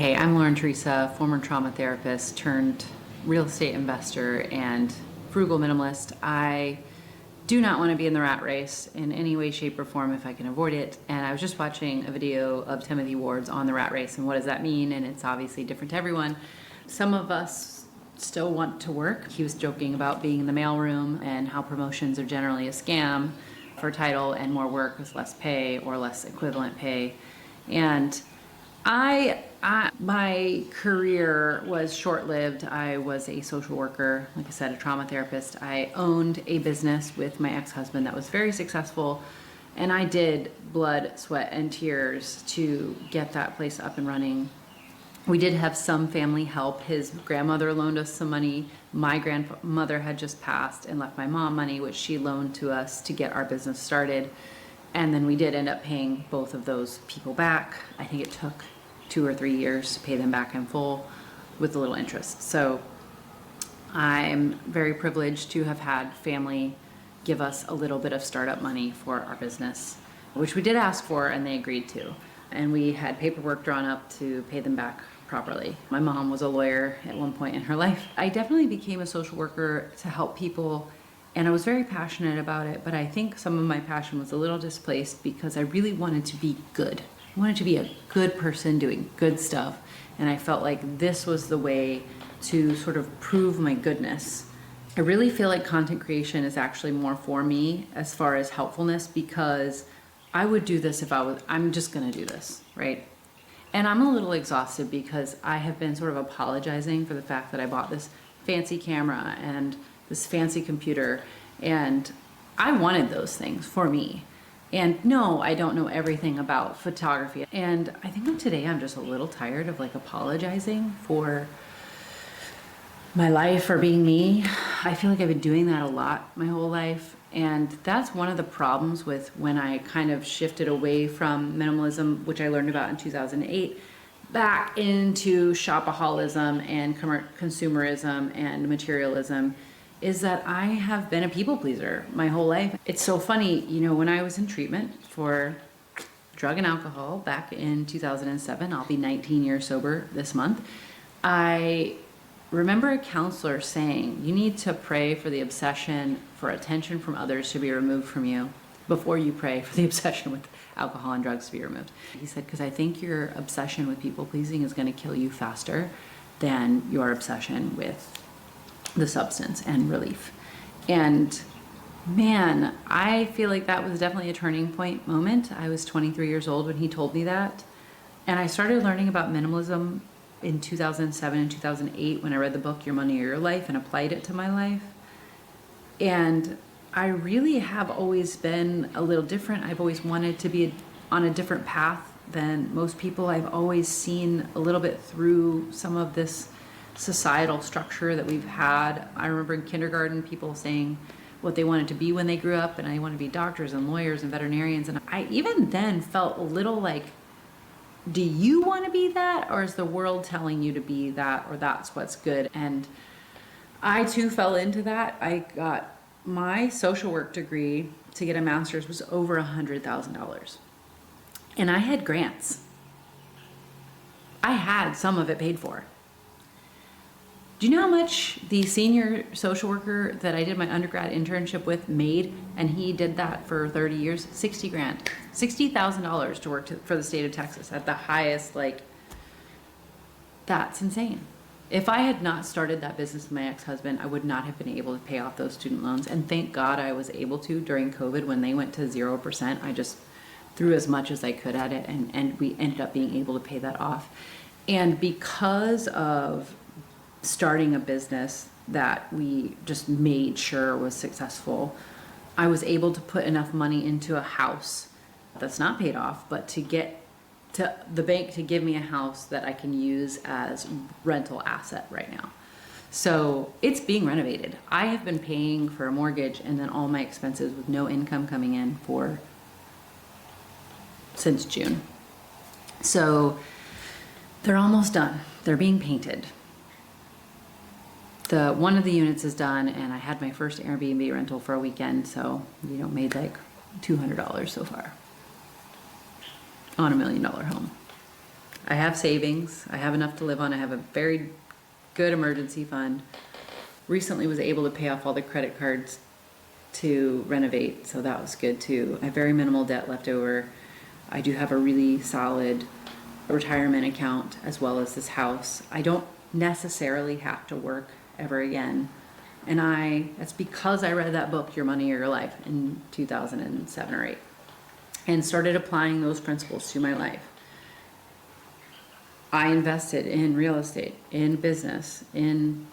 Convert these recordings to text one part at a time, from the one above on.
Hey, I'm Lauren Teresa, former trauma therapist turned real estate investor and frugal minimalist. I do not want to be in the rat race in any way, shape, or form if I can avoid it. And I was just watching a video of Timothy Ward's on the rat race and what does that mean? And it's obviously different to everyone. Some of us still want to work. He was joking about being in the mailroom and how promotions are generally a scam for title, and more work is less pay or less equivalent pay. And my career was short-lived. I was a social worker, like I said, a trauma therapist. I owned a business with my ex-husband that was very successful, and I did blood, sweat, and tears to get that place up and running. We did have some family help. His grandmother loaned us some money. My grandmother had just passed and left my mom money, which she loaned to us to get our business started. And then we did end up paying both of those people back. I think it took 2 or 3 years to pay them back in full with a little interest. So I'm very privileged to have had family give us a little bit of startup money for our business, which we did ask for and they agreed to. And we had paperwork drawn up to pay them back properly. My mom was a lawyer at one point in her life. I definitely became a social worker to help people, and I was very passionate about it, but I think some of my passion was a little displaced because I really wanted to be good. I wanted to be a good person doing good stuff, and I felt like this was the way to sort of prove my goodness. I really feel like content creation is actually more for me as far as helpfulness, because I would do this if I'm just gonna do this, right? And I'm a little exhausted because I have been sort of apologizing for the fact that I bought this fancy camera and this fancy computer, and I wanted those things for me. And no, I don't know everything about photography. And I think that today I'm just a little tired of like apologizing for my life or being me. I feel like I've been doing that a lot my whole life. And that's one of the problems with when I kind of shifted away from minimalism, which I learned about in 2008, back into shopaholism and consumerism and materialism, is that I have been a people pleaser my whole life. It's so funny, when I was in treatment for drug and alcohol back in 2007, I'll be 19 years sober this month, I remember a counselor saying, you need to pray for the obsession for attention from others to be removed from you before you pray for the obsession with alcohol and drugs to be removed. He said, because I think your obsession with people pleasing is going to kill you faster than your obsession with the substance and relief. And man, I feel like that was definitely a turning point moment. I was 23 years old when he told me that. And I started learning about minimalism in 2007 and 2008 when I read the book Your Money or Your Life and applied it to my life. And I really have always been a little different. I've always wanted to be on a different path than most people. I've always seen a little bit through some of this societal structure that we've had. I remember in kindergarten people saying what they wanted to be when they grew up, and I want to be doctors and lawyers and veterinarians. And I even then felt a little like, do you want to be that, or is the world telling you to be that, or that's what's good? And I too fell into that. I got my social work degree to get a master's was over $100,000. And I had grants. I had some of it paid for. Do you know how much the senior social worker that I did my undergrad internship with made? And he did that for 30 years, 60 grand, $60,000 to work for the state of Texas at the highest, that's insane. If I had not started that business with my ex-husband, I would not have been able to pay off those student loans. And thank God I was able to during COVID when they went to 0%. I just threw as much as I could at it, and we ended up being able to pay that off. And because of starting a business that we just made sure was successful, I was able to put enough money into a house that's not paid off, but to get to the bank to give me a house that I can use as rental asset right now. So it's being renovated. I have been paying for a mortgage and then all my expenses with no income coming in since June. So they're almost done. They're being painted. One of the units is done, and I had my first Airbnb rental for a weekend, so made like $200 so far on $1 million home. I have savings. I have enough to live on. I have a very good emergency fund. Recently was able to pay off all the credit cards to renovate, so that was good too. I have very minimal debt left over. I do have a really solid retirement account as well as this house. I don't necessarily have to work ever again. And that's because I read that book, Your Money or Your Life, in 2007 or 8, and started applying those principles to my life. I invested in real estate, in business, in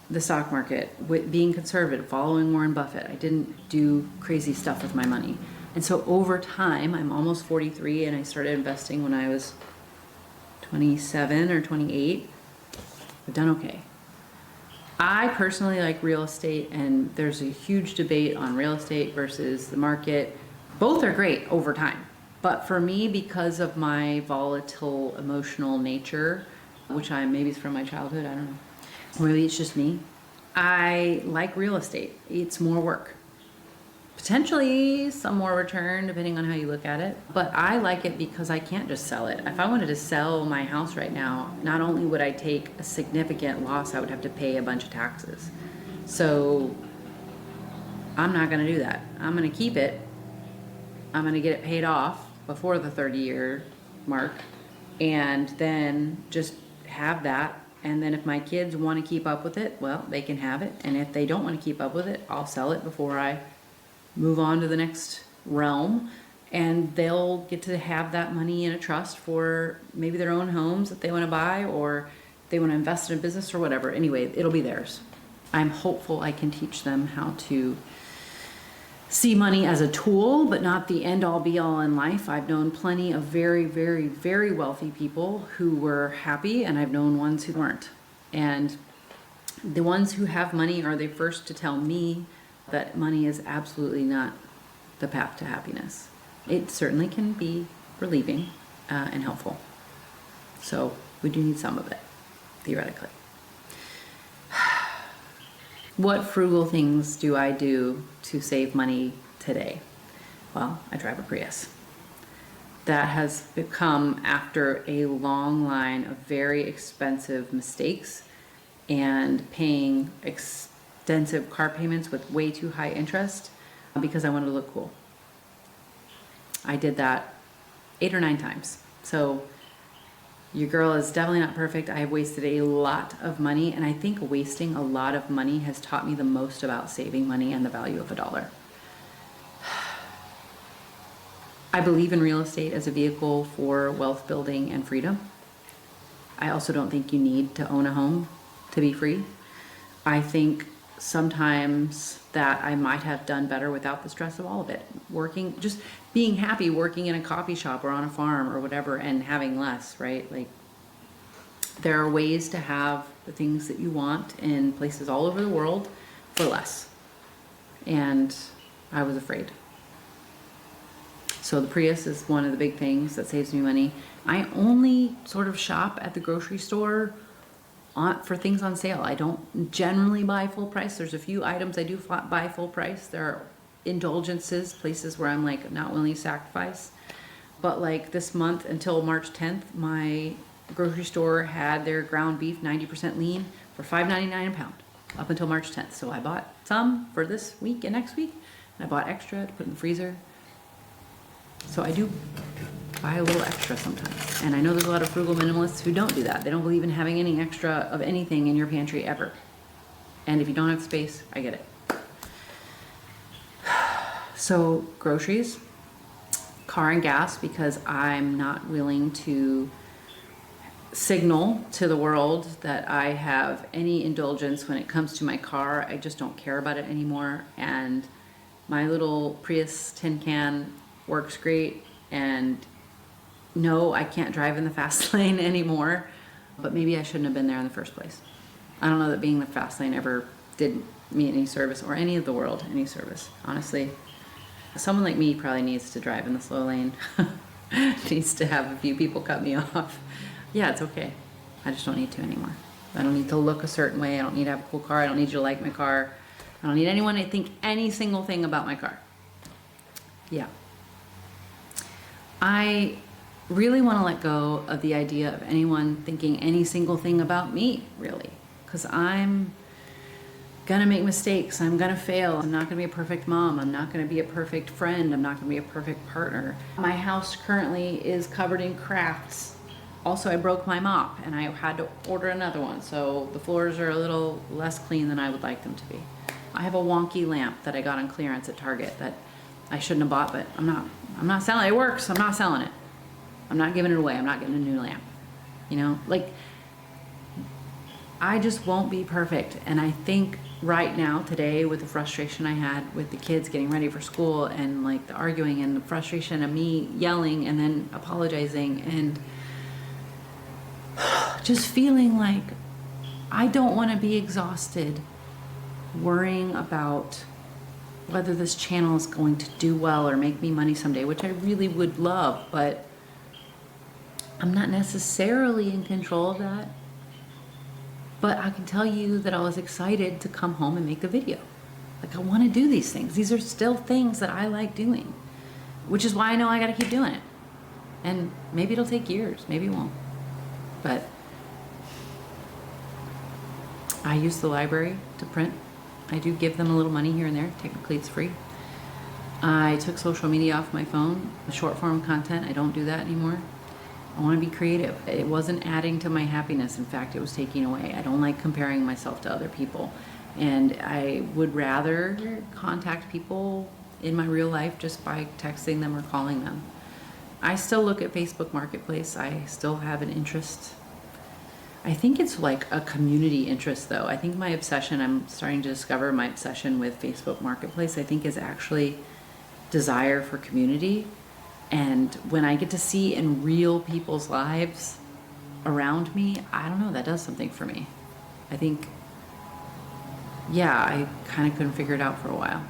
the stock market, with being conservative, following Warren Buffett. I didn't do crazy stuff with my money. And so over time, I'm almost 43 and I started investing when I was 27 or 28. I've done okay. I personally like real estate, and there's a huge debate on real estate versus the market. Both are great over time. But for me, because of my volatile emotional nature, which maybe it's from my childhood, I don't know. Maybe it's just me. I like real estate. It's more work. Potentially some more return, depending on how you look at it. But I like it because I can't just sell it. If I wanted to sell my house right now, not only would I take a significant loss, I would have to pay a bunch of taxes. So I'm not going to do that. I'm going to keep it. I'm going to get it paid off before the 30-year mark, and then just have that. And then if my kids want to keep up with it, well, they can have it. And if they don't want to keep up with it, I'll sell it before I move on to the next realm. And they'll get to have that money in a trust for maybe their own homes that they want to buy, or they want to invest in a business or whatever. Anyway, it'll be theirs. I'm hopeful I can teach them how to see money as a tool, but not the end-all be-all in life. I've known plenty of very, very, very wealthy people who were happy, and I've known ones who weren't. And the ones who have money are the first to tell me that money is absolutely not the path to happiness. It certainly can be relieving and helpful. So we do need some of it, theoretically. What frugal things do I do to save money today? Well, I drive a Prius. That has become after a long line of very expensive mistakes and paying extensive car payments with way too high interest because I wanted to look cool. I did that 8 or 9 times. So your girl is definitely not perfect. I have wasted a lot of money, and I think wasting a lot of money has taught me the most about saving money and the value of a dollar. I believe in real estate as a vehicle for wealth building and freedom. I also don't think you need to own a home to be free. I think sometimes that I might have done better without the stress of all of it. Working, just being happy working in a coffee shop or on a farm or whatever, and having less, right? Like, there are ways to have the things that you want in places all over the world for less. And I was afraid. So the Prius is one of the big things that saves me money. I only sort of shop at the grocery store for things on sale. I don't generally buy full price. There's a few items I do buy full price. There are indulgences, places where I'm like not willing to sacrifice. But like this month until March 10th, my grocery store had their ground beef 90% lean for $5.99 a pound up until March 10th. So I bought some for this week and next week, and I bought extra to put in the freezer. So I do buy a little extra sometimes. And I know there's a lot of frugal minimalists who don't do that. They don't believe in having any extra of anything in your pantry ever. And if you don't have space, I get it. So groceries, car and gas, because I'm not willing to signal to the world that I have any indulgence when it comes to my car. I just don't care about it anymore. And my little Prius tin can works great. And no, I can't drive in the fast lane anymore, but maybe I shouldn't have been there in the first place. I don't know that being in the fast lane ever did me any service, or any of the world any service, honestly. Someone like me probably needs to drive in the slow lane. Needs to have a few people cut me off. Yeah, it's okay. I just don't need to anymore. I don't need to look a certain way. I don't need to have a cool car. I don't need you to like my car. I don't need anyone to think any single thing about my car. Yeah. I really want to let go of the idea of anyone thinking any single thing about me, really. Because I'm gonna make mistakes, I'm gonna fail, I'm not gonna be a perfect mom, I'm not gonna be a perfect friend, I'm not gonna be a perfect partner. My house currently is covered in crafts. Also, I broke my mop and I had to order another one, so the floors are a little less clean than I would like them to be. I have a wonky lamp that I got on clearance at Target that I shouldn't have bought, but I'm not selling it. It works, I'm not selling it. I'm not giving it away, I'm not getting a new lamp. You know, like, I just won't be perfect. And I think right now, today, with the frustration I had with the kids getting ready for school and like the arguing and the frustration of me yelling and then apologizing and just feeling like I don't want to be exhausted worrying about whether this channel is going to do well or make me money someday, which I really would love, but I'm not necessarily in control of that. But I can tell you that I was excited to come home and make a video. Like, I want to do these things. These are still things that I like doing, which is why I know I got to keep doing it. And maybe it'll take years, maybe it won't. But I use the library to print. I do give them a little money here and there. Technically, it's free. I took social media off my phone, the short form content. I don't do that anymore. I want to be creative. It wasn't adding to my happiness. In fact, it was taking away. I don't like comparing myself to other people. And I would rather contact people in my real life just by texting them or calling them. I still look at Facebook Marketplace. I still have an interest. I think it's like a community interest though. I think my obsession, I'm starting to discover my obsession with Facebook Marketplace, I think is actually desire for community. And when I get to see in real people's lives around me, I don't know, that does something for me. I think, yeah, I kind of couldn't figure it out for a while.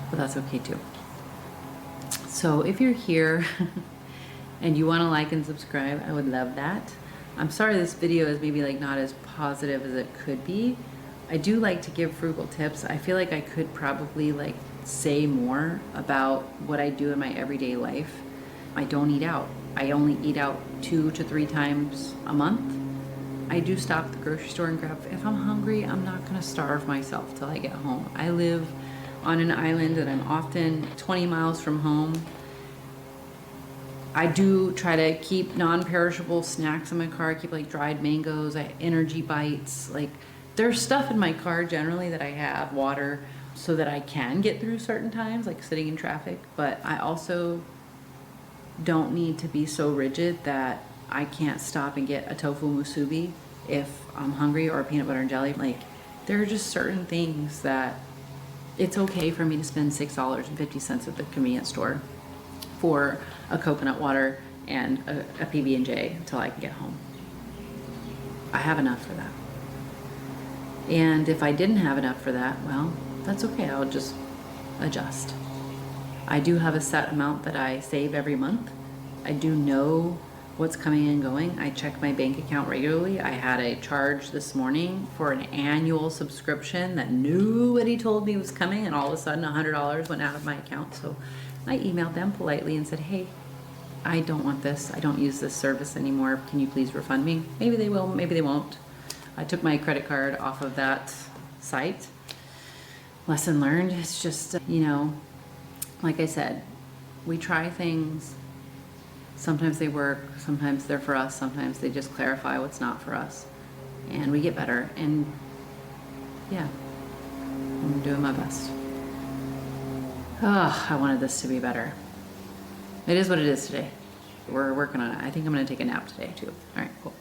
But that's okay too. So if you're here and you want to like and subscribe, I would love that. I'm sorry this video is maybe like not as positive as it could be. I do like to give frugal tips. I feel like I could probably like say more about what I do in my everyday life. I don't eat out. I only eat out 2 to 3 times a month. I do stop at the grocery store and grab. If I'm hungry, I'm not gonna starve myself till I get home. I live on an island and I'm often 20 miles from home. I do try to keep non-perishable snacks in my car. I keep like dried mangoes, energy bites. Like, there's stuff in my car generally that I have, water, so that I can get through certain times, like sitting in traffic. But I also don't need to be so rigid that I can't stop and get a tofu musubi if I'm hungry, or a peanut butter and jelly. Like, there are just certain things that it's okay for me to spend $6.50 at the convenience store for a coconut water and a PB&J until I can get home. I have enough for that. And if I didn't have enough for that, well, that's okay. I'll just adjust. I do have a set amount that I save every month. I do know what's coming and going. I check my bank account regularly. I had a charge this morning for an annual subscription that nobody told me was coming, and all of a sudden $100 went out of my account. So I emailed them politely and said, hey, I don't want this. I don't use this service anymore. Can you please refund me? Maybe they will, maybe they won't. I took my credit card off of that site. Lesson learned. It's just, you know, like I said, we try things. Sometimes they work, sometimes they're for us, sometimes they just clarify what's not for us. And we get better. And yeah, I'm doing my best. Oh, I wanted this to be better. It is what it is today. We're working on it. I think I'm going to take a nap today too. All right, cool.